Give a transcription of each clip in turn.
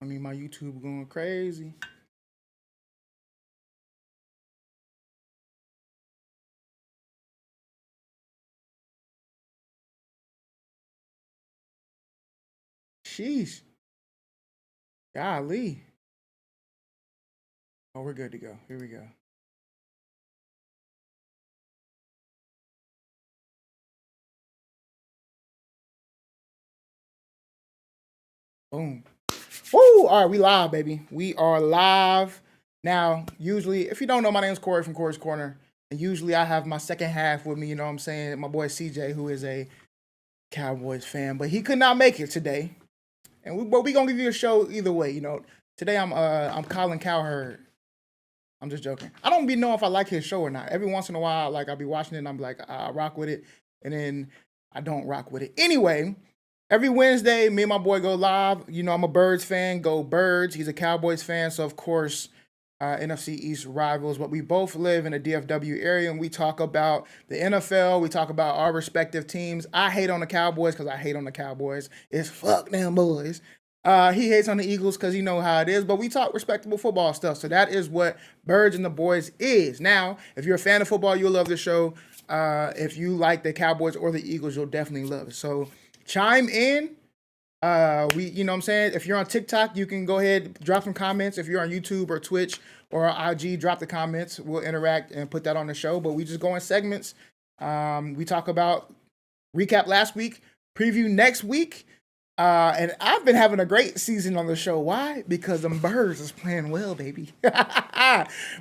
I mean, my YouTube going crazy. Sheesh. Golly. Oh, we're good to go. Here we go. Boom. Woo! All right, we live, baby. We are live. Now, usually, if you don't know, my name is Corey from Corey's Corner. And usually I have my second half with me, you know what I'm saying? My boy CJ, who is a Cowboys fan, but he could not make it today. But we gonna give you a show either way, you know. Today I'm Colin Cowherd. I'm just joking. I don't be know if I like his show or not. Every once in a while, like I'll be watching it and I'm like, I rock with it, and then I don't rock with it. Anyway, every Wednesday, me and my boy go live. You know, I'm a Birds fan. Go Birds. He's a Cowboys fan, so of course, NFC East rivals. But we both live in the DFW area, and we talk about the NFL. We talk about our respective teams. I hate on the Cowboys because I hate on the Cowboys. It's fuck them boys. He hates on the Eagles because you know how it is, but we talk respectable football stuff. So that is what Birds and the Boys is. Now, if you're a fan of football, you'll love the show. If you like the Cowboys or the Eagles, you'll definitely love it. So chime in. You know what I'm saying? If you're on TikTok, you can go ahead, drop some comments. If you're on YouTube or Twitch or IG, drop the comments. We'll interact and put that on the show. But we just go in segments. We talk about recap last week, preview next week. And I've been having a great season on the show. Why? Because them Birds is playing well, baby.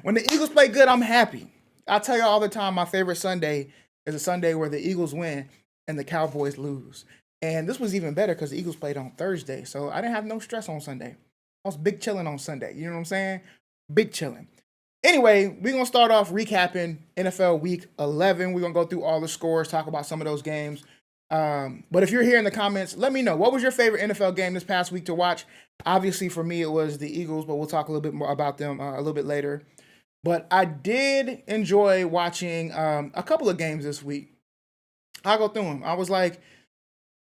When the Eagles play good, I'm happy. I tell you all the time, my favorite Sunday is a Sunday where the Eagles win and the Cowboys lose. And this was even better because the Eagles played on Thursday. So I didn't have no stress on Sunday. I was big chilling on Sunday. You know what I'm saying? Big chilling. Anyway, we're going to start off recapping NFL Week 11. We're going to go through all the scores, talk about some of those games. But if you're here in the comments, let me know. What was your favorite NFL game this past week to watch? Obviously, for me, it was the Eagles, but we'll talk a little bit more about them a little bit later. But I did enjoy watching a couple of games this week. I'll go through them. I was like,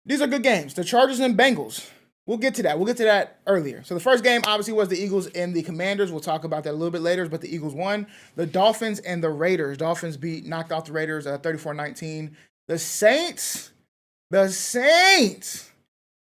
these are good games. The Chargers and Bengals. We'll get to that. We'll get to that earlier. So the first game obviously was the Eagles and the Commanders. We'll talk about that a little bit later, but the Eagles won. The Dolphins and the Raiders. Dolphins knocked out the Raiders 34-19. The Saints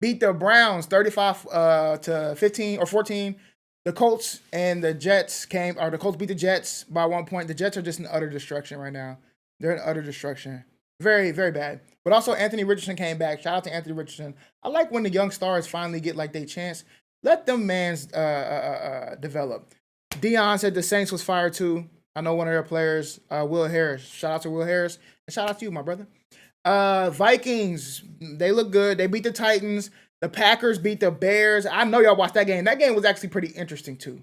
beat the Browns 35 to 15 or 14. The Colts and the Jets the Colts beat the Jets by 1 point. The Jets are just in utter destruction right now. They're in utter destruction. Very, very bad. But also Anthony Richardson came back. Shout out to Anthony Richardson. I like when the young stars finally get like their chance. Let them mans develop. Dion said the Saints was fired too. I know one of their players, Will Harris. Shout out to Will Harris. And shout out to you, my brother. Vikings, they look good. They beat the Titans. The Packers beat the Bears. I know y'all watched that game. That game was actually pretty interesting too.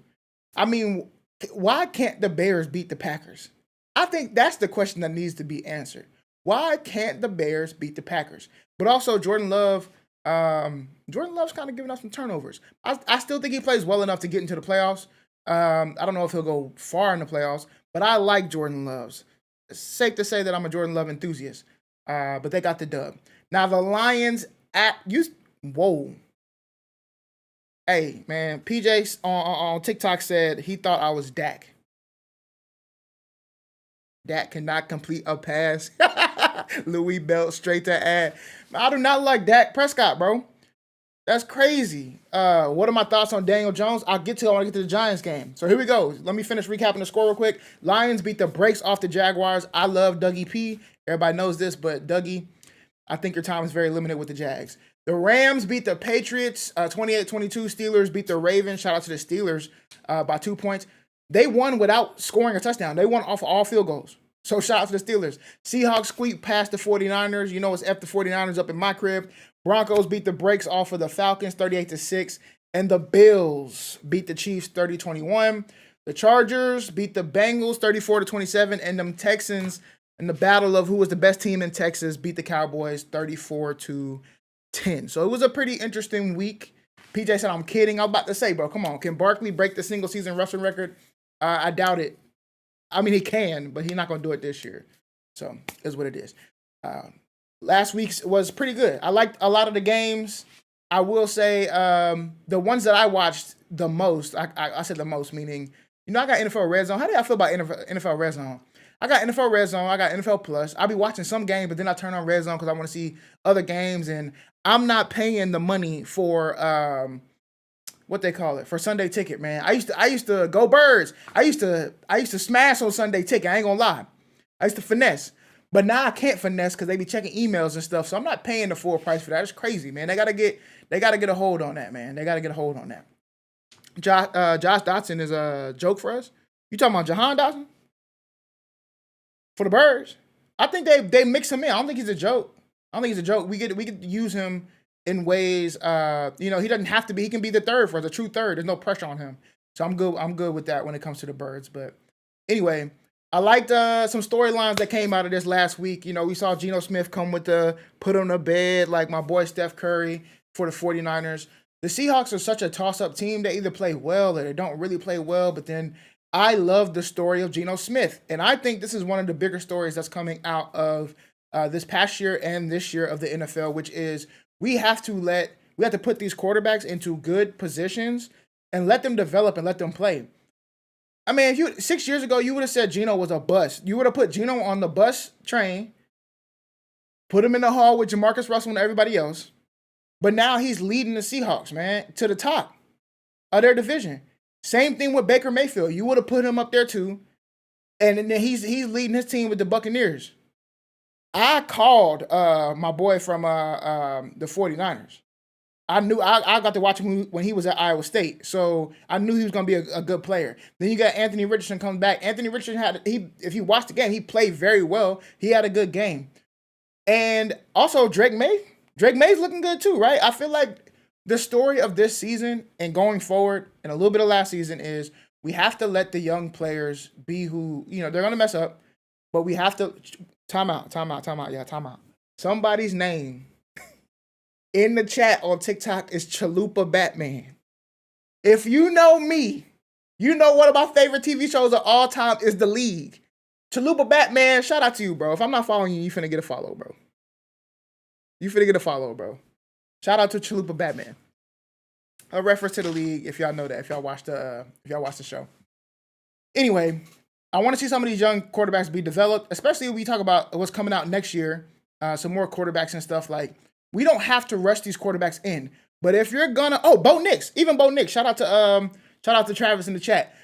I mean, why can't the Bears beat the Packers? I think that's the question that needs to be answered. Why can't the Bears beat the Packers? But also Jordan Love's kind of giving us some turnovers. I still think he plays well enough to get into the playoffs. I don't know if he'll go far in the playoffs, but I like Jordan Love's. It's safe to say that I'm a Jordan Love enthusiast. But they got the dub. Now the Lions whoa. Hey man, PJ on TikTok said he thought I was Dak. Dak cannot complete a pass. Louis Belt straight to ad. I do not like Dak Prescott, bro. That's crazy. What are my thoughts on Daniel Jones? I want to get to the Giants game. So here we go. Let me finish recapping the score real quick. Lions beat the brakes off the Jaguars. I love Dougie P. Everybody knows this, but Dougie, I think your time is very limited with the Jags. The Rams beat the Patriots 28-22. Steelers beat the Ravens. Shout out to the Steelers by 2 points. They won without scoring a touchdown. They won off of all field goals. So shout out to the Steelers. Seahawks squeaked past the 49ers. You know it's F the 49ers up in my crib. Broncos beat the brakes off of the Falcons 38-6. And the Bills beat the Chiefs 30-21. The Chargers beat the Bengals 34-27. And them Texans in the battle of who was the best team in Texas beat the Cowboys 34-10. So it was a pretty interesting week. PJ said, I'm kidding. I'm about to say, bro, come on. Can Barkley break the single season rushing record? I doubt it. I mean, he can, but he's not going to do it this year. So is what it is. Last week's was pretty good. I liked a lot of the games. I will say the ones that I watched the most, I said the most, meaning, I got NFL Red Zone. How do y'all feel about NFL Red Zone? I got NFL Red Zone. I got NFL Plus. I'll be watching some games, but then I turn on Red Zone because I want to see other games, and I'm not paying the money for what they call it, for Sunday Ticket, man. I used to go Birds. I used to smash on Sunday Ticket. I ain't gonna lie. I used to finesse. But now I can't finesse because they be checking emails and stuff. So I'm not paying the full price for that. It's crazy, man. They gotta get a hold on that, man. They gotta get a hold on that. Josh Dotson is a joke for us. You talking about Jahan Dotson for the Birds? I think they mix him in. I don't think he's a joke. I don't think he's a joke. We could use him in ways. He doesn't have to be. He can be the third for us, a true third. There's no pressure on him. So I'm good. I'm good with that when it comes to the Birds. But anyway, I liked some storylines that came out of this last week. We saw Geno Smith come with the put on the bed, like my boy Steph Curry for the 49ers. The Seahawks are such a toss-up team. They either play well or they don't really play well. But then I love the story of Geno Smith. And I think this is one of the bigger stories that's coming out of this past year and this year of the NFL, which is we have to put these quarterbacks into good positions and let them develop and let them play. I mean, if 6 years ago, you would have said Geno was a bust. You would have put Geno on the bus train, put him in the hall with Jamarcus Russell and everybody else. But now he's leading the Seahawks, man, to the top of their division. Same thing with Baker Mayfield. You would have put him up there too. And then he's leading his team with the Buccaneers. I called my boy from the 49ers. I knew I got to watch him when he was at Iowa State, so I knew he was going to be a good player. Then you got Anthony Richardson comes back. Anthony Richardson if you watched the game, he played very well. He had a good game. And also Drake May. Drake May's looking good too, right? I feel like the story of this season and going forward and a little bit of last season is we have to let the young players be who, they're going to mess up, but we have to time out. Yeah, time out. Somebody's name in the chat on TikTok is Chalupa Batman. If you know me, you know one of my favorite TV shows of all time is The League. Chalupa Batman, shout out to you, bro. If I'm not following you, you finna get a follow, bro. Shout out to Chalupa Batman. A reference to The League, if y'all know that, if y'all watch the show. Anyway, I want to see some of these young quarterbacks be developed, especially when we talk about what's coming out next year. Some more quarterbacks and stuff. Like, we don't have to rush these quarterbacks in. But if you're gonna, Bo Nix, shout out to Travis in the chat.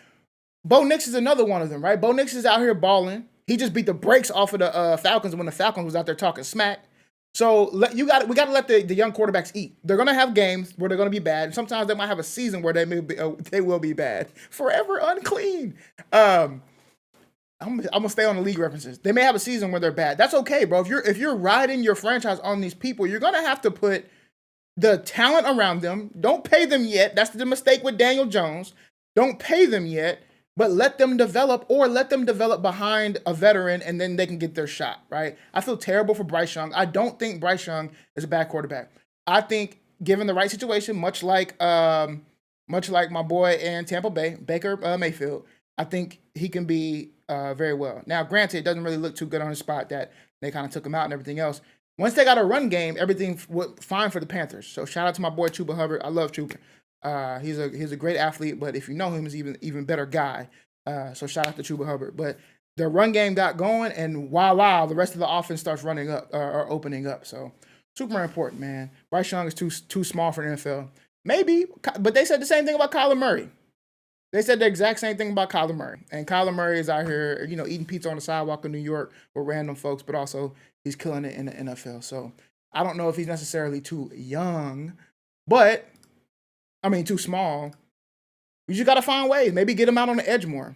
Bo Nix is another one of them, right? Bo Nix is out here balling. He just beat the brakes off of the Falcons when the Falcons was out there talking smack. So we got to let the young quarterbacks eat. They're gonna have games where they're gonna be bad. Sometimes they might have a season where they will be bad. Forever unclean. I'm gonna stay on the league references. They may have a season where they're bad. That's okay, bro. If you're riding your franchise on these people, you're gonna have to put the talent around them. Don't pay them yet. That's the mistake with Daniel Jones. Don't pay them yet, but let them develop, or let them develop behind a veteran, and then they can get their shot, right? I feel terrible for Bryce Young. I don't think Bryce Young is a bad quarterback. I think given the right situation, much like my boy in Tampa Bay, Baker Mayfield, I think he can be very well. Now, granted, it doesn't really look too good on his spot that they kind of took him out and everything else. Once they got a run game, everything went fine for the Panthers. So shout out to my boy Chuba Hubbard. I love Chuba. He's a great athlete, but if you know him, he's even better guy. So shout out to Chuba Hubbard. But the run game got going, and voila, the rest of the offense starts running up or opening up. So super important, man. Bryce Young is too small for the NFL. Maybe, but they said the same thing about Kyler Murray. They said the exact same thing about Kyler Murray. And Kyler Murray is out here, eating pizza on the sidewalk in New York with random folks, but also he's killing it in the NFL. So I don't know if he's necessarily too young, but too small. You just got to find ways. Maybe get him out on the edge more.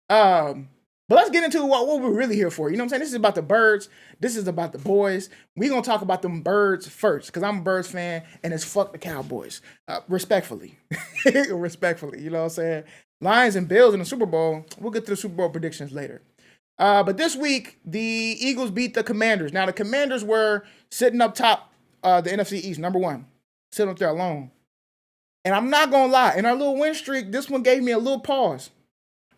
But let's get into what we're really here for. You know what I'm saying? This is about the Birds. This is about the boys. We're going to talk about them Birds first, because I'm a Birds fan, and it's fuck the Cowboys. Respectfully. Respectfully. You know what I'm saying? Lions and Bills in the Super Bowl. We'll get to the Super Bowl predictions later. But this week, the Eagles beat the Commanders. Now, the Commanders were sitting up top, the NFC East, number one. Sitting up there alone. And I'm not going to lie. In our little win streak, this one gave me a little pause.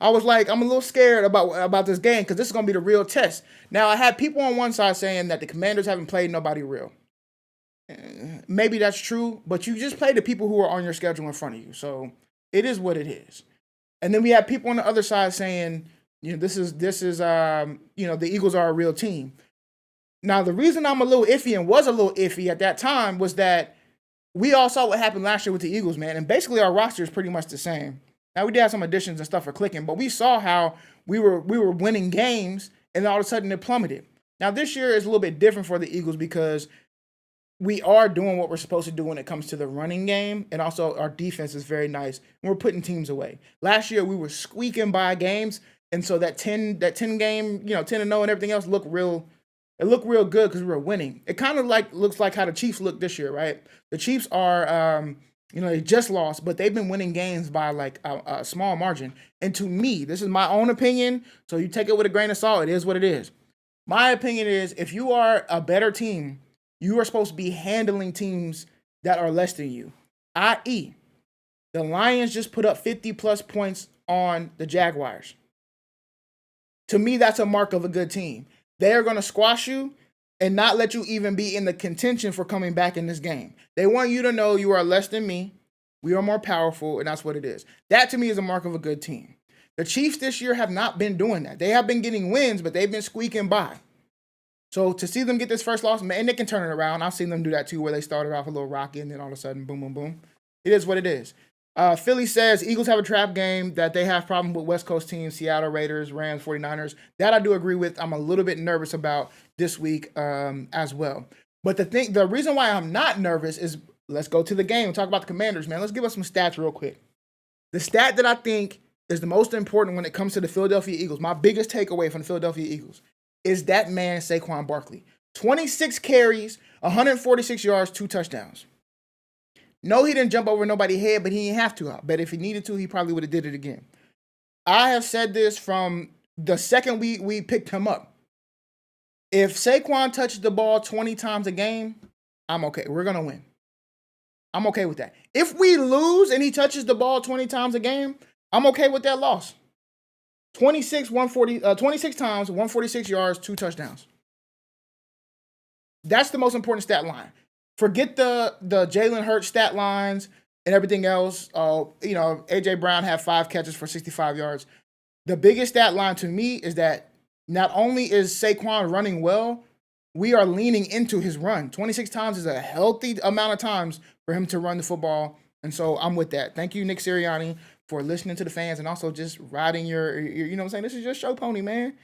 I was like, I'm a little scared about this game because this is going to be the real test. Now, I had people on one side saying that the Commanders haven't played nobody real. maybe that's true, but you just play the people who are on your schedule in front of you. So it is what it is. And then we have people on the other side saying, this is the Eagles are a real team. Now, the reason I'm a little iffy and was a little iffy at that time was that we all saw what happened last year with the Eagles, man. And basically our roster is pretty much the same. Now, we did have some additions and stuff for clicking, but we saw how we were winning games and all of a sudden it plummeted. Now, this year is a little bit different for the Eagles because we are doing what we're supposed to do when it comes to the running game, and also our defense is very nice, and we're putting teams away. Last year, we were squeaking by games, and so that 10 game, 10-0 and everything else looked real. It looked real good because we were winning. It kind of looks like how the Chiefs look this year, right? The Chiefs are, they just lost, but they've been winning games by like a small margin. And to me, this is my own opinion, so you take it with a grain of salt. It is what it is. My opinion is, if you are a better team, you are supposed to be handling teams that are less than you, i.e., the Lions just put up 50-plus points on the Jaguars. To me, that's a mark of a good team. They are going to squash you and not let you even be in the contention for coming back in this game. They want you to know you are less than me, we are more powerful, and that's what it is. That, to me, is a mark of a good team. The Chiefs this year have not been doing that. They have been getting wins, but they've been squeaking by. So to see them get this first loss, man, they can turn it around. I've seen them do that too, where they started off a little rocky and then all of a sudden, boom, boom, boom. It is what it is. Philly says Eagles have a trap game, that they have problem with West Coast teams, Seattle Raiders, Rams, 49ers. That I do agree with. I'm a little bit nervous about this week as well. But the reason why I'm not nervous is, let's go to the game and talk about the Commanders, man. Let's give us some stats real quick. The stat that I think is the most important when it comes to the Philadelphia Eagles, my biggest takeaway from the Philadelphia Eagles, is that man, Saquon Barkley. 26 carries, 146 yards, 2 touchdowns. No, he didn't jump over nobody's head, but he didn't have to. I bet if he needed to, he probably would have did it again. I have said this from the second we picked him up. If Saquon touches the ball 20 times a game, I'm okay. We're going to win. I'm okay with that. If we lose and he touches the ball 20 times a game, I'm okay with that loss. 26 times, 146 yards, 2 touchdowns. That's the most important stat line. Forget the Jalen Hurts stat lines and everything else. A.J. Brown had 5 catches for 65 yards. The biggest stat line to me is that not only is Saquon running well, we are leaning into his run. 26 times is a healthy amount of times for him to run the football. And so I'm with that. Thank you, Nick Sirianni, for listening to the fans and also just riding your you know what I'm saying? This is your show pony, man.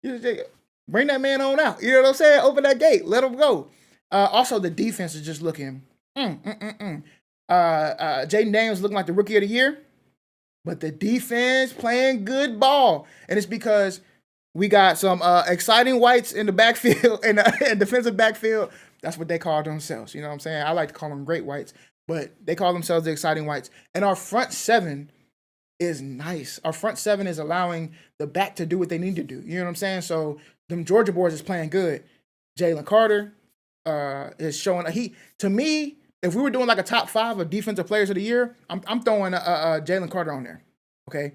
You just bring that man on out. You know what I'm saying? Open that gate. Let him go. Also, the defense is just looking. Jaden Daniels looking like the rookie of the year. But the defense playing good ball. And it's because we got some exciting whites in the backfield and defensive backfield. That's what they call themselves. You know what I'm saying? I like to call them great whites. But they call themselves the exciting whites. And our front seven is nice. Our front seven is allowing the back to do what they need to do. You know what I'm saying? So them Georgia boys is playing good. Jalen Carter is showing to me, if we were doing like a top 5 of defensive players of the year, I'm throwing Jalen Carter on there. Okay.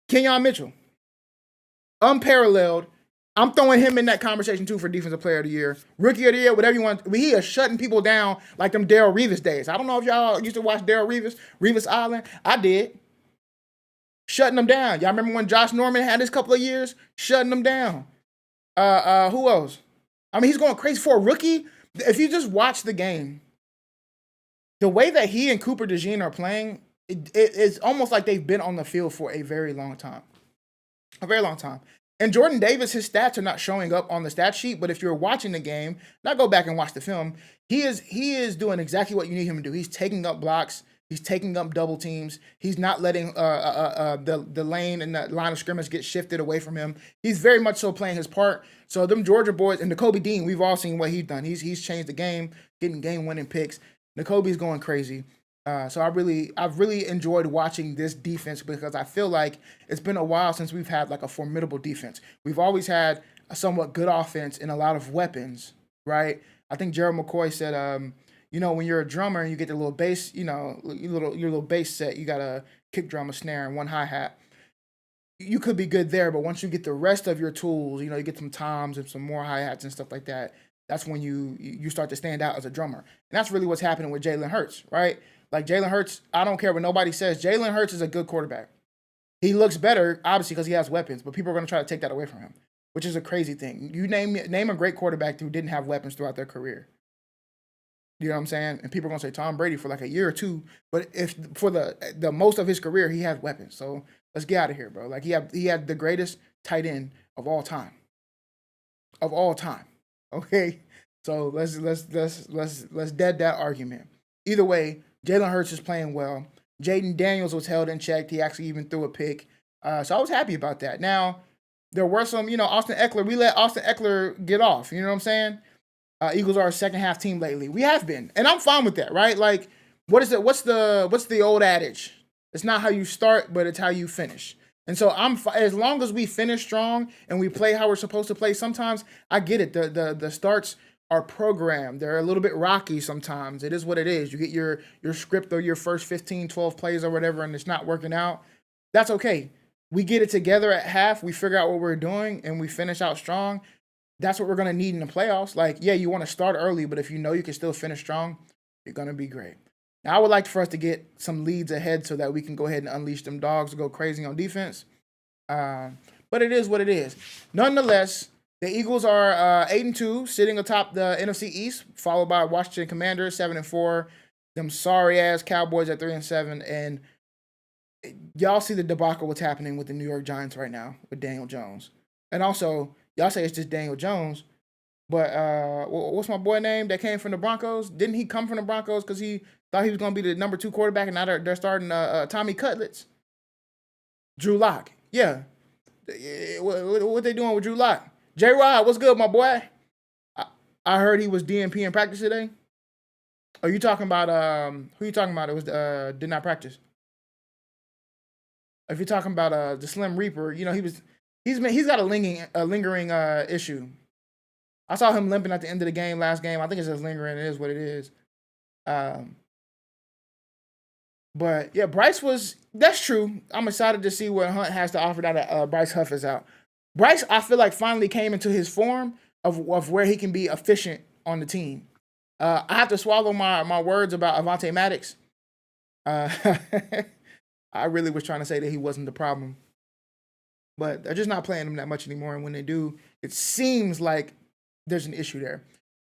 Kenyon Mitchell, unparalleled. I'm throwing him in that conversation too for defensive player of the year, rookie of the year, whatever you want. He is shutting people down like them Darrelle Revis days. I don't know if y'all used to watch Darrelle Revis Island. I did. Shutting them down. Y'all remember when Josh Norman had his couple of years? Shutting them down. Who else? I mean, he's going crazy for a rookie. If you just watch the game, the way that he and Cooper DeJean are playing, it's almost like they've been on the field for a very long time. A very long time. And Jordan Davis, his stats are not showing up on the stat sheet, but if you're watching the game, now go back and watch the film, he is doing exactly what you need him to do. He's taking up blocks. He's taking up double teams. He's not letting the lane and the line of scrimmage get shifted away from him. He's very much so playing his part. So them Georgia boys and Nakobe Dean, we've all seen what he's done. He's changed the game, getting game-winning picks. Nakobe's going crazy. So I've really enjoyed watching this defense because I feel like it's been a while since we've had like a formidable defense. We've always had a somewhat good offense and a lot of weapons, right? I think Gerald McCoy said, when you're a drummer and you get the little bass, your little bass set, you got a kick drum, a snare, and one hi-hat. You could be good there, but once you get the rest of your tools, you get some toms and some more hi-hats and stuff like that, that's when you start to stand out as a drummer. And that's really what's happening with Jalen Hurts, right? Like Jalen Hurts, I don't care what nobody says. Jalen Hurts is a good quarterback. He looks better, obviously, because he has weapons, but people are going to try to take that away from him, which is a crazy thing. You name a great quarterback who didn't have weapons throughout their career. You know what I'm saying? And people are going to say Tom Brady for like a year or two, but if for the most of his career, he has weapons. So let's get out of here, bro. Like he had the greatest tight end of all time. Of all time. Okay? So let's dead that argument. Either way, Jalen Hurts is playing well. Jaden Daniels was held in check. He actually even threw a pick. So I was happy about that. Now, there were some, Austin Eckler. We let Austin Eckler get off. You know what I'm saying? Eagles are a second half team lately. We have been, and I'm fine with that, right? Like, what is it? What's the old adage? It's not how you start, but it's how you finish. And so as long as we finish strong and we play how we're supposed to play. Sometimes I get it. The starts are programmed. They're a little bit rocky sometimes. It is what it is. You get your script or your first 15, 12 plays or whatever, and it's not working out. That's okay. We get it together at half. We figure out what we're doing, and we finish out strong. That's what we're going to need in the playoffs. Like, yeah, you want to start early, but if you know you can still finish strong, you're going to be great. Now, I would like for us to get some leads ahead so that we can go ahead and unleash them dogs to go crazy on defense. But it is what it is. Nonetheless, the Eagles are 8-2, sitting atop the NFC East, followed by Washington Commanders, 7-4. Them sorry-ass Cowboys at 3-7. And y'all see the debacle what's happening with the New York Giants right now with Daniel Jones. And also, y'all say it's just Daniel Jones, but what's my boy name that came from the Broncos? Didn't he come from the Broncos because he thought he was going to be the number 2 quarterback, and now they're starting Tommy Cutlets? Drew Lock. Yeah. What they doing with Drew Lock? J-Rod, what's good, my boy? I heard he was DNP in practice today. Are you talking about who you talking about? It was did not practice. If you're talking about the Slim Reaper, he's got a lingering issue. I saw him limping at the end of the game last game. I think it's just lingering. It is what it is. But yeah, that's true. I'm excited to see what Hunt has to offer now that Bryce Huff is out. Bryce, I feel like, finally came into his form of where he can be efficient on the team. I have to swallow my words about Avonte Maddox. I really was trying to say that he wasn't the problem. But they're just not playing him that much anymore. And when they do, it seems like there's an issue there.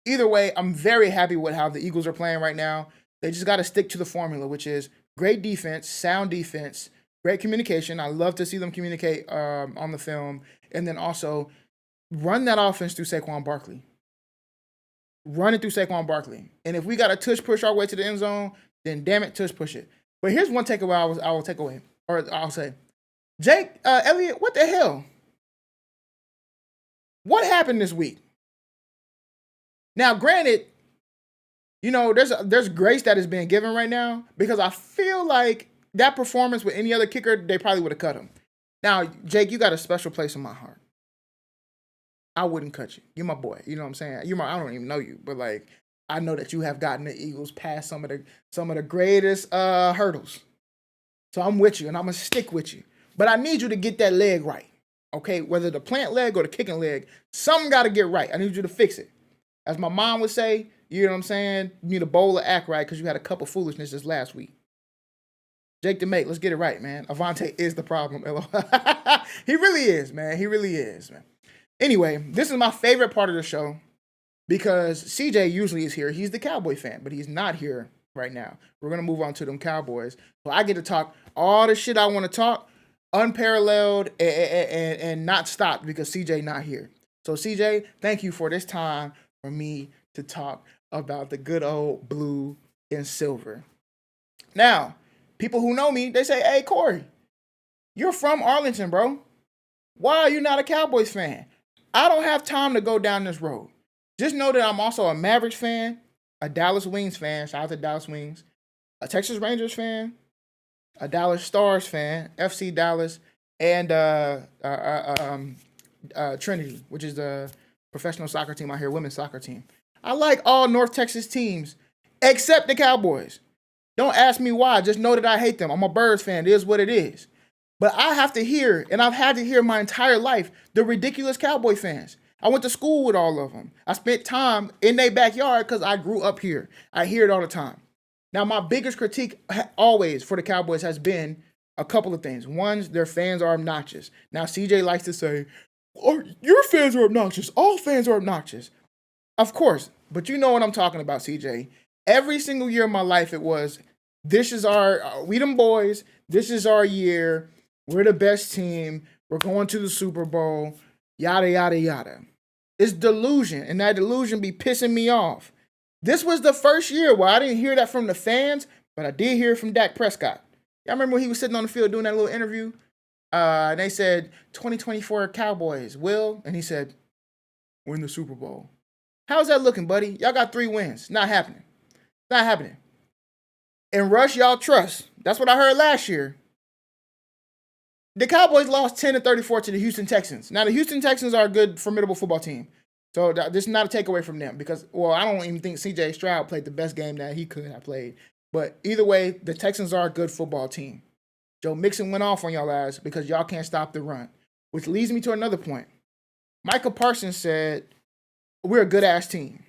Either way, I'm very happy with how the Eagles are playing right now. They just got to stick to the formula, which is great defense, sound defense, great communication. I love to see them communicate on the film. And then also run that offense through Saquon Barkley. Run it through Saquon Barkley. And if we got to tush push our way to the end zone, then damn it, tush push it. But here's one takeaway I will take away. Or I'll say, Jake, Elliott, what the hell? What happened this week? Now, granted, there's grace that is being given right now because I feel like that performance with any other kicker, they probably would have cut him. Now, Jake, you got a special place in my heart. I wouldn't cut you. You're my boy. You know what I'm saying? I don't even know you, but like I know that you have gotten the Eagles past some of the greatest hurdles. So I'm with you, and I'm gonna stick with you. But I need you to get that leg right, okay? Whether the plant leg or the kicking leg, something got to get right. I need you to fix it. As my mom would say, you know what I'm saying? You need a bowl of act right because you had a cup of foolishness this last week. Jake the mate, let's get it right, man. Avonte is the problem. He really is, man. He really is, man. Anyway, this is my favorite part of the show because CJ usually is here. He's the Cowboy fan, but he's not here right now. We're going to move on to them Cowboys. So I get to talk all the shit I want to talk, unparalleled and not stopped because CJ not here. So CJ, thank you for this time for me to talk about the good old blue and silver. Now, people who know me, they say, hey, Corey, you're from Arlington, bro. Why are you not a Cowboys fan? I don't have time to go down this road. Just know that I'm also a Mavericks fan, a Dallas Wings fan, shout out to Dallas Wings, a Texas Rangers fan, a Dallas Stars fan, FC Dallas, and Trinity, which is the professional soccer team out here, women's soccer team. I like all North Texas teams except the Cowboys. Don't ask me why. Just know that I hate them. I'm a Birds fan. It is what it is. But I have to hear, and I've had to hear my entire life, the ridiculous Cowboy fans. I went to school with all of them. I spent time in their backyard because I grew up here. I hear it all the time. Now, my biggest critique always for the Cowboys has been a couple of things. One, their fans are obnoxious. Now, CJ likes to say, oh, your fans are obnoxious. All fans are obnoxious. Of course, but you know what I'm talking about, CJ. Every single year of my life, it was, this is we them boys, this is our year, we're the best team, we're going to the Super Bowl, yada, yada, yada. It's delusion, and that delusion be pissing me off. This was the first year where I didn't hear that from the fans, but I did hear it from Dak Prescott. Y'all remember when he was sitting on the field doing that little interview? And they said, 2024 Cowboys, will? And he said, win the Super Bowl. How's that looking, buddy? Y'all got 3 wins. Not happening. Not happening. And Rush, y'all trust. That's what I heard last year. The Cowboys lost 10-34 to the Houston Texans. Now, the Houston Texans are a good, formidable football team. So this is not a takeaway from them because, well, I don't even think C.J. Stroud played the best game that he could have played. But either way, the Texans are a good football team. Joe Mixon went off on y'all ass because y'all can't stop the run, which leads me to another point. Michael Parsons said, we're a good-ass team.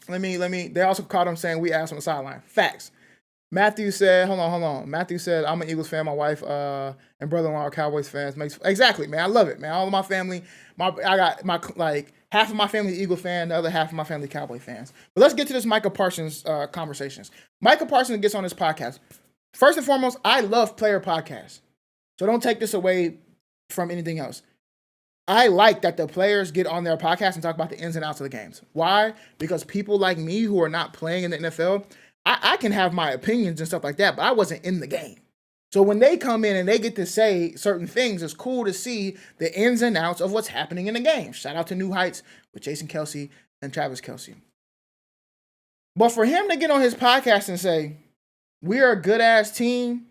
They also caught him saying we ass on the sideline. Facts. Matthew said, hold on. Matthew said, I'm an Eagles fan. My wife and brother-in-law are Cowboys fans. Exactly, man. I love it, man. All of my family, I got half of my family Eagle fan, the other half of my family Cowboy fans. But let's get to this Michael Parsons conversations. Michael Parsons gets on his podcast. First and foremost, I love player podcasts. So don't take this away from anything else. I like that the players get on their podcast and talk about the ins and outs of the games. Why? Because people like me who are not playing in the NFL, I can have my opinions and stuff like that, but I wasn't in the game. So when they come in and they get to say certain things, it's cool to see the ins and outs of what's happening in the game. Shout out to New Heights with Jason Kelsey and Travis Kelsey. But for him to get on his podcast and say, we're a good-ass team,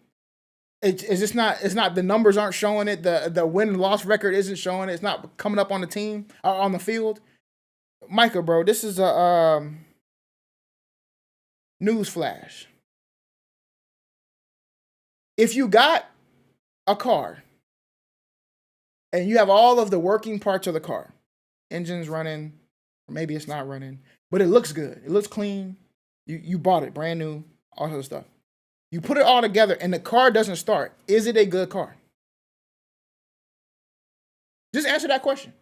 it's not the numbers aren't showing it, the win and loss record isn't showing it, it's not coming up on the team, on the field. Micah, bro, this is a news flash. If you got a car and you have all of the working parts of the car, engine's running, or maybe it's not running, but it looks good, it looks clean, you bought it brand new, all that stuff. You put it all together and the car doesn't start. Is it a good car? Just answer that question.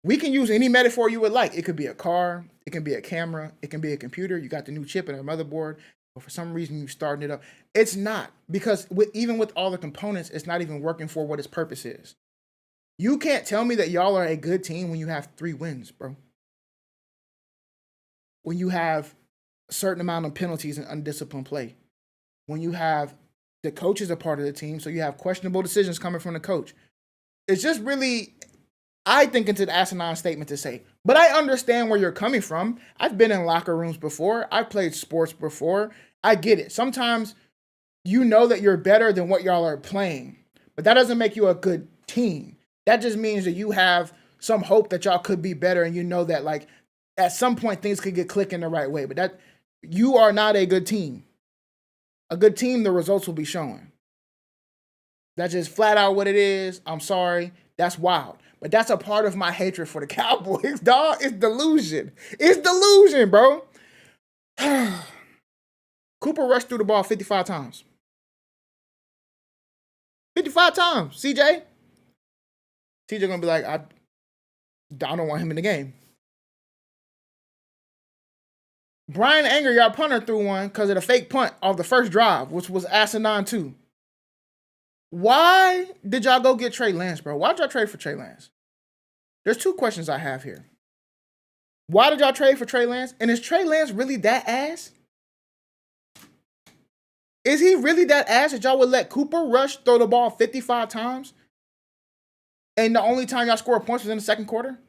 We can use any metaphor you would like. It could be a car. It can be a camera. It can be a computer. You got the new chip in a motherboard, but for some reason you're starting it up. It's not, because even with all the components, it's not even working for what its purpose is. You can't tell me that y'all are a good team when you have 3 wins, bro. When you have a certain amount of penalties and undisciplined play. When you have the coach is a part of the team, so you have questionable decisions coming from the coach. It's just really, I think it's an asinine statement to say. But I understand where you're coming from. I've been in locker rooms before. I've played sports before. I get it. Sometimes you know that you're better than what y'all are playing. But that doesn't make you a good team. That just means that you have some hope that y'all could be better, and you know that, like, at some point things could get clicking the right way. But that you are not a good team. A good team, the results will be showing. That's just flat out what it is. I'm sorry. That's wild. But that's a part of my hatred for the Cowboys, dog. It's delusion. It's delusion, bro. Cooper rushed through the ball 55 times. 55 times, CJ. CJ gonna be like, I don't want him in the game. Brian Anger, y'all punter threw one because of the fake punt off the first drive, which was asinine too. Why did y'all go get Trey Lance, bro? Why did y'all trade for Trey Lance? There's 2 questions I have here. Why did y'all trade for Trey Lance? And is Trey Lance really that ass? Is he really that ass that y'all would let Cooper Rush throw the ball 55 times? And the only time y'all scored points was in the second quarter?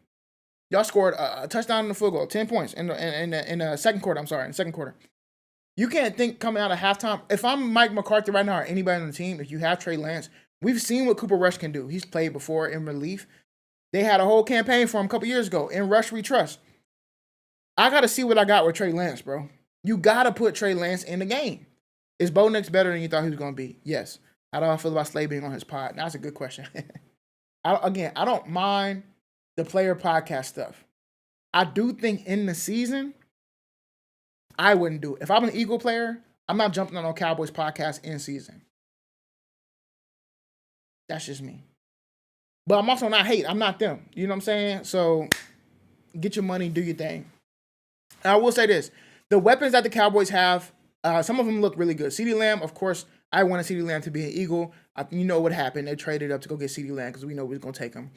Y'all scored a touchdown and a field goal, 10 points in the second quarter. In the second quarter. You can't think coming out of halftime. If I'm Mike McCarthy right now or anybody on the team, if you have Trey Lance, we've seen what Cooper Rush can do. He's played before in relief. They had a whole campaign for him a couple years ago. In Rush We Trust. I got to see what I got with Trey Lance, bro. You got to put Trey Lance in the game. Is Bo Nix better than you thought he was going to be? Yes. How do I feel about Slay being on his pod? That's a good question. I don't mind the player podcast stuff. I do think in the season, I wouldn't do it. If I'm an Eagle player, I'm not jumping on no Cowboys podcast in season. That's just me. But I'm also not hate. I'm not them. You know what I'm saying? So get your money, do your thing. And I will say this. The weapons that the Cowboys have, some of them look really good. CeeDee Lamb, of course, I wanted CeeDee Lamb to be an Eagle. You know what happened. They traded up to go get CeeDee Lamb because we know we was going to take him.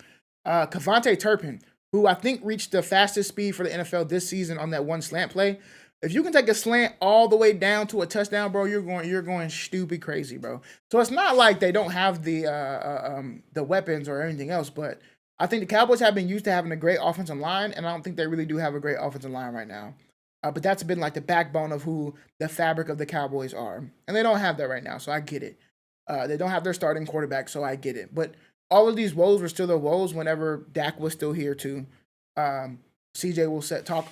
Kevontae Turpin, who I think reached the fastest speed for the NFL this season on that one slant play. If you can take a slant all the way down to a touchdown, bro, you're going stupid crazy, bro. So it's not like they don't have the weapons or anything else, but I think the Cowboys have been used to having a great offensive line, and I don't think they really do have a great offensive line right now. But that's been like the backbone of who the fabric of the Cowboys are, and they don't have that right now, so I get it. They don't have their starting quarterback, so I get it. But all of these woes were still their woes whenever Dak was still here too. CJ will talk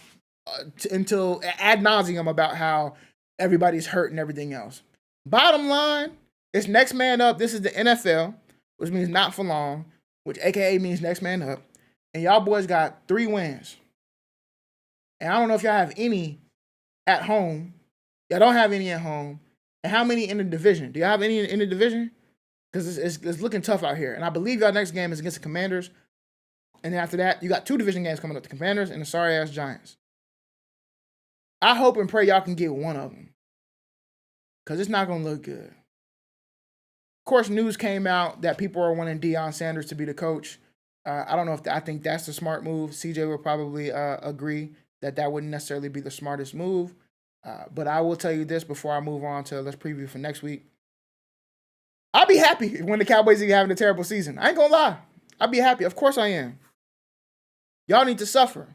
until ad nauseum about how everybody's hurt and everything else. Bottom line, it's next man up. This is the NFL, which means not for long, which AKA means next man up. And y'all boys got 3 wins. And I don't know if y'all have any at home. Y'all don't have any at home. And how many in the division? Do y'all have any in the division? Because it's looking tough out here. And I believe y'all next game is against the Commanders. And then after that, you got 2 division games coming up, the Commanders and the sorry-ass Giants. I hope and pray y'all can get one of them. Because it's not going to look good. Of course, news came out that people are wanting Deion Sanders to be the coach. I don't know if I think that's the smart move. CJ will probably agree that wouldn't necessarily be the smartest move. But I will tell you this before I move on to let's preview for next week. I'll be happy when the Cowboys are having a terrible season. I ain't going to lie. I'll be happy. Of course I am. Y'all need to suffer.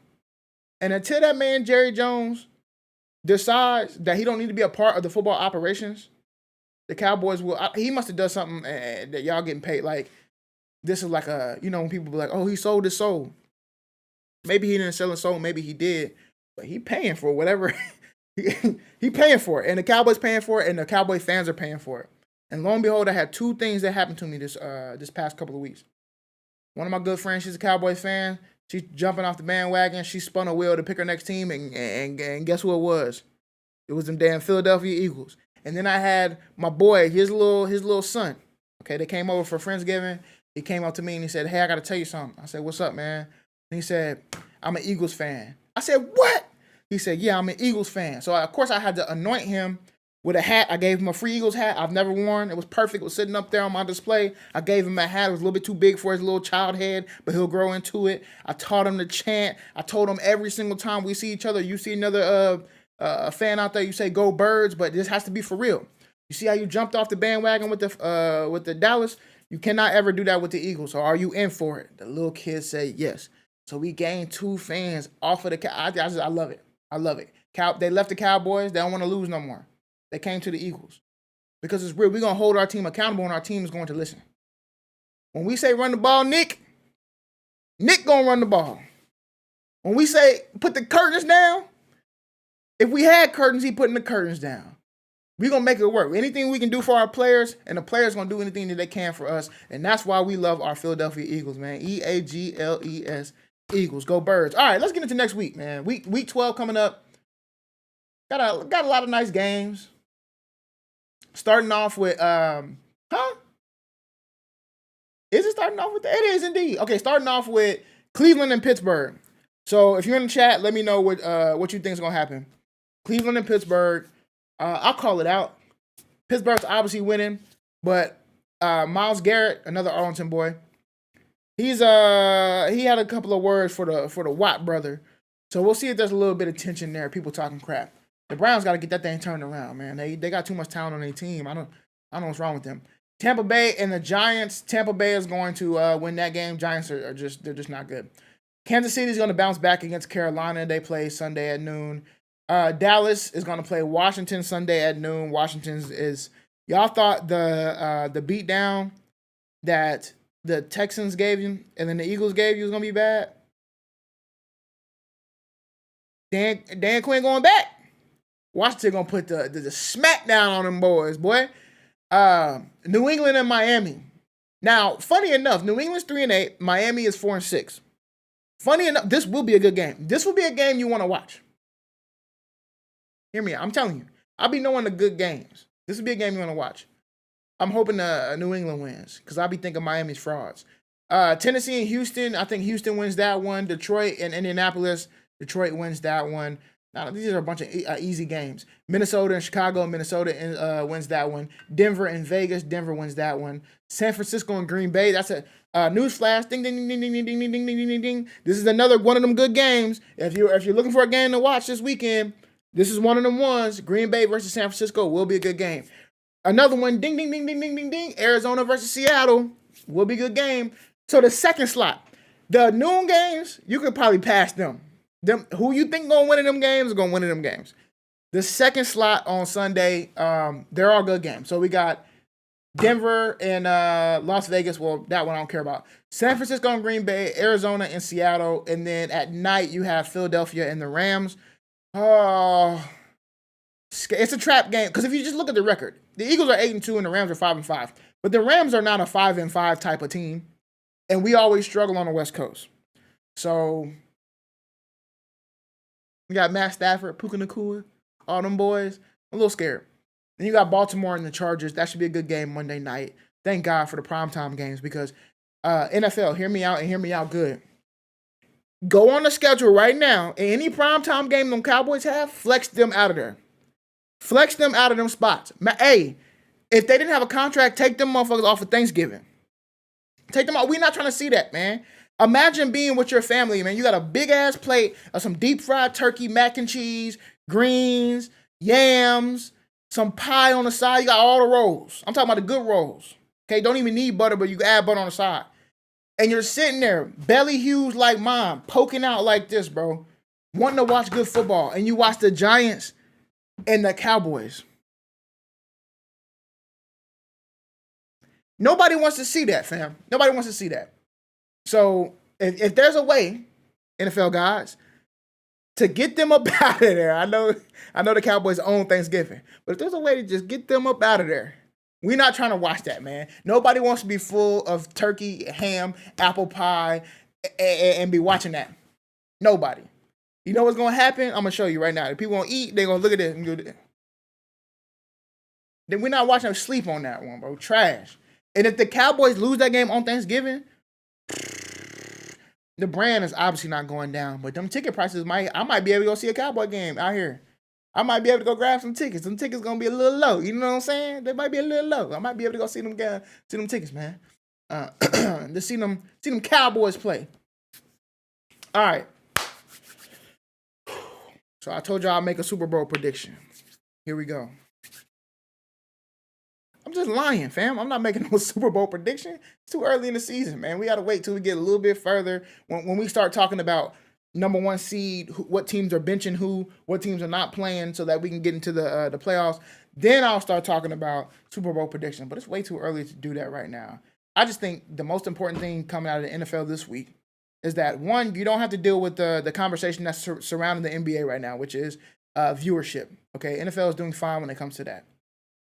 And until that man, Jerry Jones, decides that he don't need to be a part of the football operations, the Cowboys will. He must have done something that y'all getting paid. Like, this is like a, when people be like, oh, he sold his soul. Maybe he didn't sell his soul. Maybe he did. But he paying for whatever. he paying for it. And the Cowboys paying for it. And the Cowboy fans are paying for it. And lo and behold, I had 2 things that happened to me this past couple of weeks. One of my good friends, she's a Cowboys fan. She's jumping off the bandwagon. She spun a wheel to pick her next team, and guess who it was? It was them damn Philadelphia Eagles. And then I had my boy, his little son. Okay, they came over for Friendsgiving. He came up to me and he said, "Hey, I got to tell you something." I said, "What's up, man?" And he said, "I'm an Eagles fan." I said, "What?" He said, "Yeah, I'm an Eagles fan." So, of course, I had to anoint him with a hat. I gave him a free Eagles hat I've never worn. It was perfect. It was sitting up there on my display. I gave him a hat. It was a little bit too big for his little child head, but he'll grow into it. I taught him to chant. I told him every single time we see each other, you see another fan out there, you say "Go Birds," but this has to be for real. You see how you jumped off the bandwagon with the Dallas? You cannot ever do that with the Eagles. So are you in for it? The little kid said yes. So we gained 2 fans off of the I love it. I love it. They left the Cowboys. They don't want to lose no more. They came to the Eagles. Because it's real. We're going to hold our team accountable, and our team is going to listen. When we say run the ball, Nick going to run the ball. When we say put the curtains down, if we had curtains, he putting the curtains down. We're going to make it work. Anything we can do for our players, and the players going to do anything that they can for us. And that's why we love our Philadelphia Eagles, man. EAGLES, Eagles. Go Birds. All right, let's get into next week, man. Week 12 coming up. Got a lot of nice games. Starting off with, Is it starting off with that? It is indeed. Okay, starting off with Cleveland and Pittsburgh. So if you're in the chat, let me know what you think is going to happen. Cleveland and Pittsburgh. I'll call it out. Pittsburgh's obviously winning, but Myles Garrett, another Arlington boy, he had a couple of words for the Watt brother. So we'll see if there's a little bit of tension there. People talking crap. The Browns got to get that thing turned around, man. They got too much talent on their team. I don't know what's wrong with them. Tampa Bay and the Giants. Tampa Bay is going to win that game. Giants they're just not good. Kansas City is going to bounce back against Carolina. They play Sunday at noon. Dallas is going to play Washington Sunday at noon. Washington's is y'all thought the beatdown that the Texans gave you and then the Eagles gave you was going to be bad. Dan Quinn going back. Washington going to put the smack down on them boys, boy. New England and Miami. Now, funny enough, New England's 3-8. Miami is 4-6. Funny enough, this will be a good game. This will be a game you want to watch. Hear me out. I'm telling you. I'll be knowing the good games. This will be a game you want to watch. I'm hoping New England wins because I'll be thinking Miami's frauds. Tennessee and Houston. I think Houston wins that one. Detroit and Indianapolis. Detroit wins that one. Now, these are a bunch of easy games. Minnesota and Chicago. Minnesota wins that one. Denver and Vegas. Denver wins that one. San Francisco and Green Bay. That's a news flash. Ding, ding, ding, ding, ding, ding, ding, ding, ding, ding, ding. This is another one of them good games. If you're looking for a game to watch this weekend, this is one of them ones. Green Bay versus San Francisco will be a good game. Another one. Ding, ding, ding, ding, ding, ding, ding. Arizona versus Seattle will be a good game. So the second slot, the noon games, you could probably pass them. Who you think gonna win in them games are gonna win in them games. The second slot on Sunday, they're all good games. So we got Denver and Las Vegas. Well, that one I don't care about. San Francisco and Green Bay, Arizona and Seattle, and then at night you have Philadelphia and the Rams. Oh, it's a trap game because if you just look at the record, the Eagles are 8-2 and the Rams are 5-5. But the Rams are not a 5-5 type of team, and we always struggle on the West Coast. So you got Matt Stafford, Puka Nacua, all them boys. I'm a little scared. And you got Baltimore and the Chargers. That should be a good game Monday night. Thank God for the primetime games because NFL, hear me out and hear me out good. Go on the schedule right now. And any primetime game them Cowboys have, flex them out of there. Flex them out of them spots. Hey, if they didn't have a contract, take them motherfuckers off of Thanksgiving. Take them out. We're not trying to see that, man. Imagine being with your family, man. You got a big-ass plate of some deep-fried turkey, mac and cheese, greens, yams, some pie on the side. You got all the rolls. I'm talking about the good rolls. Okay, don't even need butter, but you can add butter on the side. And you're sitting there, belly huge like mine, poking out like this, bro, wanting to watch good football. And you watch the Giants and the Cowboys. Nobody wants to see that, fam. Nobody wants to see that. So if there's a way, NFL guys, to get them up out of there, I know the Cowboys own Thanksgiving, but if there's a way to just get them up out of there, we're not trying to watch that, man. Nobody wants to be full of turkey, ham, apple pie, and be watching that. Nobody. You know what's going to happen? I'm going to show you right now. If people want to eat, they're going to look at this and go, then we're not watching sleep on that one, bro. Trash. And if the Cowboys lose that game on Thanksgiving, the brand is obviously not going down. But them ticket prices I might be able to go see a Cowboy game out here. I might be able to go grab some tickets. Some tickets gonna be a little low. You know what I'm saying? They might be a little low. I might be able to go see them tickets, man. To see them Cowboys play. All right. So I told y'all I'll make a Super Bowl prediction. Here we go. I'm just lying, fam. I'm not making no Super Bowl prediction. It's too early in the season, man. We got to wait till we get a little bit further. When we start talking about number one seed, what teams are benching who, what teams are not playing so that we can get into the playoffs, then I'll start talking about Super Bowl prediction. But it's way too early to do that right now. I just think the most important thing coming out of the NFL this week is that, one, you don't have to deal with the conversation that's surrounding the NBA right now, which is viewership. Okay, NFL is doing fine when it comes to that.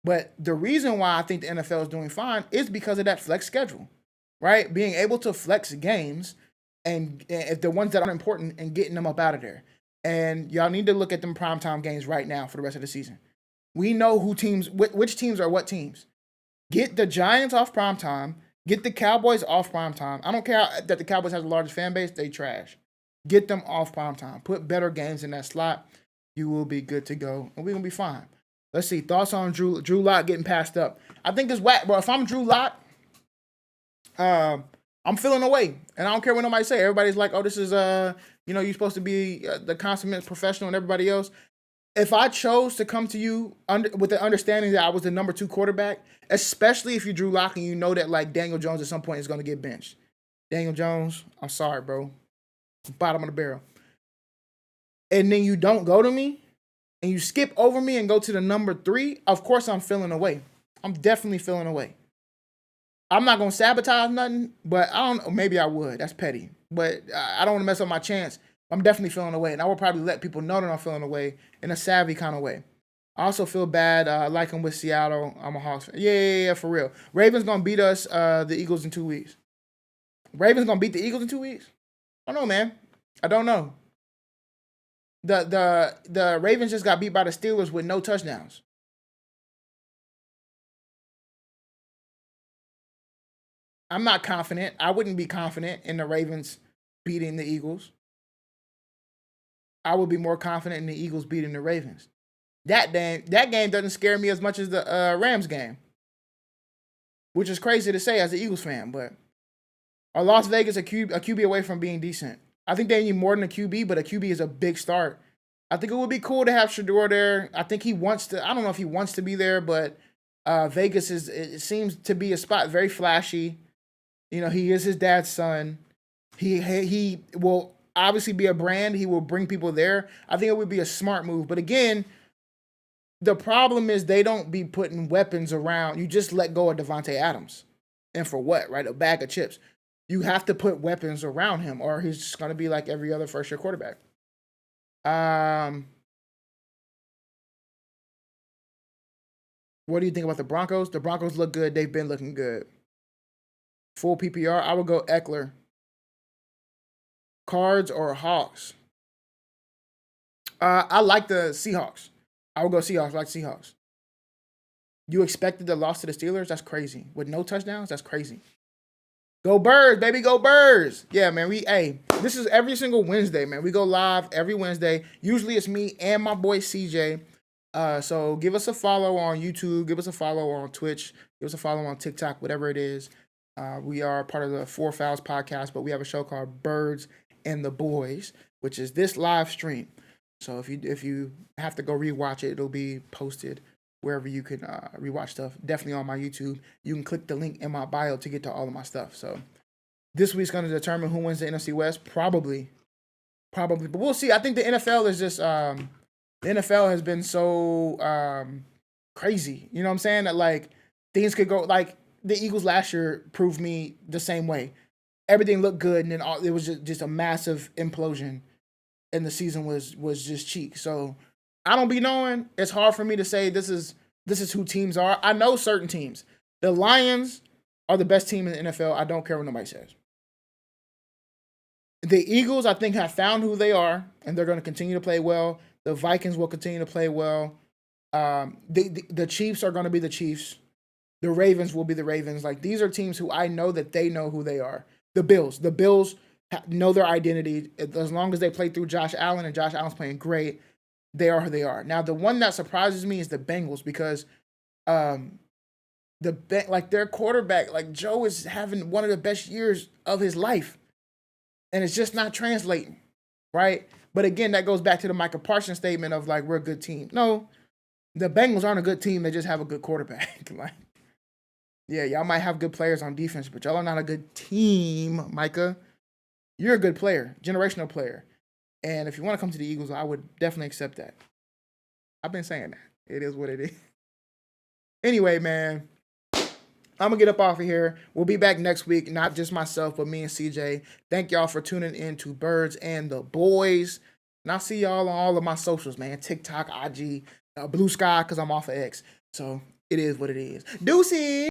But the reason why I think the NFL is doing fine is because of that flex schedule, right? Being able to flex games and if the ones that are important and getting them up out of there. And y'all need to look at them primetime games right now for the rest of the season. We know which teams are what teams. Get the Giants off primetime. Get the Cowboys off primetime. I don't care that the Cowboys have the largest fan base. They trash. Get them off primetime. Put better games in that slot. You will be good to go. And we're going to be fine. Let's see. Thoughts on Drew Lock getting passed up. I think it's whack, bro. If I'm Drew Lock, I'm feeling away. And I don't care what nobody say. Everybody's like, oh, this is, you're supposed to be the consummate professional and everybody else. If I chose to come to you with the understanding that I was the number 2 quarterback, especially if you Drew Lock and you know that like Daniel Jones at some point is going to get benched. Daniel Jones, I'm sorry, bro. Bottom of the barrel. And then you don't go to me and you skip over me and go to the number 3, of course I'm feeling away. I'm definitely feeling away. I'm not going to sabotage nothing, but I don't know. Maybe I would. That's petty. But I don't want to mess up my chance. I'm definitely feeling away. And I will probably let people know that I'm feeling away in a savvy kind of way. I also feel bad like I'm with Seattle. I'm a Hawks fan. Yeah, for real. Ravens going to beat us, the Eagles, in 2 weeks. Ravens going to beat the Eagles in 2 weeks? I don't know, man. I don't know. The Ravens just got beat by the Steelers with no touchdowns. I'm not confident. I wouldn't be confident in the Ravens beating the Eagles. I would be more confident in the Eagles beating the Ravens. That game doesn't scare me as much as the Rams game, which is crazy to say as an Eagles fan. But are Las Vegas a QB away from being decent? I think they need more than a QB, but a QB is a big start. I think it would be cool to have Shedeur there. I think he wants to. I don't know if he wants to be there, but Vegas it seems to be a spot very flashy. You know, he is his dad's son. He will obviously be a brand. He will bring people there. I think it would be a smart move. But again, the problem is they don't be putting weapons around. You just let go of Devontae Adams. And for what, right? A bag of chips. You have to put weapons around him or he's just going to be like every other first-year quarterback. What do you think about the Broncos? The Broncos look good. They've been looking good. Full PPR, I would go Eckler. Cards or Hawks? I like the Seahawks. I would go Seahawks. I like Seahawks. You expected the loss to the Steelers? That's crazy. With no touchdowns? That's crazy. Go Birds, baby. Go Birds. Yeah, man. This is every single Wednesday, man. We go live every Wednesday. Usually it's me and my boy CJ. So give us a follow on YouTube. Give us a follow on Twitch. Give us a follow on TikTok, whatever it is. We are part of the Four Fouls podcast, but we have a show called Birds and the Boys, which is this live stream. So if you have to go rewatch it, it'll be posted wherever you can rewatch stuff. Definitely on my YouTube. You can click the link in my bio to get to all of my stuff. So this week's going to determine who wins the NFC West. Probably, but we'll see. I think the NFL is just the NFL has been so crazy. You know what I'm saying? That like things could go like the Eagles last year proved me the same way. Everything looked good, and then it was just a massive implosion, and the season was just cheek. So I don't be knowing. It's hard for me to say this is who teams are. I know certain teams. The Lions are the best team in the NFL. I don't care what nobody says. The Eagles, I think, have found who they are, and they're going to continue to play well. The Vikings will continue to play well. The Chiefs are going to be the Chiefs. The Ravens will be the Ravens. Like, these are teams who I know that they know who they are. The Bills know their identity. As long as they play through Josh Allen, and Josh Allen's playing great, they are who they are. Now, the one that surprises me is the Bengals because their quarterback, like Joe, is having one of the best years of his life. And it's just not translating, right? But again, that goes back to the Micah Parsons statement of like, we're a good team. No, the Bengals aren't a good team. They just have a good quarterback. Like, yeah, y'all might have good players on defense, but y'all are not a good team, Micah. You're a good player, generational player. And if you want to come to the Eagles, I would definitely accept that. I've been saying that. It is what it is. Anyway, man, I'm going to get up off of here. We'll be back next week, not just myself, but me and CJ. Thank y'all for tuning in to Birds and the Boys. And I'll see y'all on all of my socials, man. TikTok, IG, Blue Sky, because I'm off of X. So it is what it is. Deuces!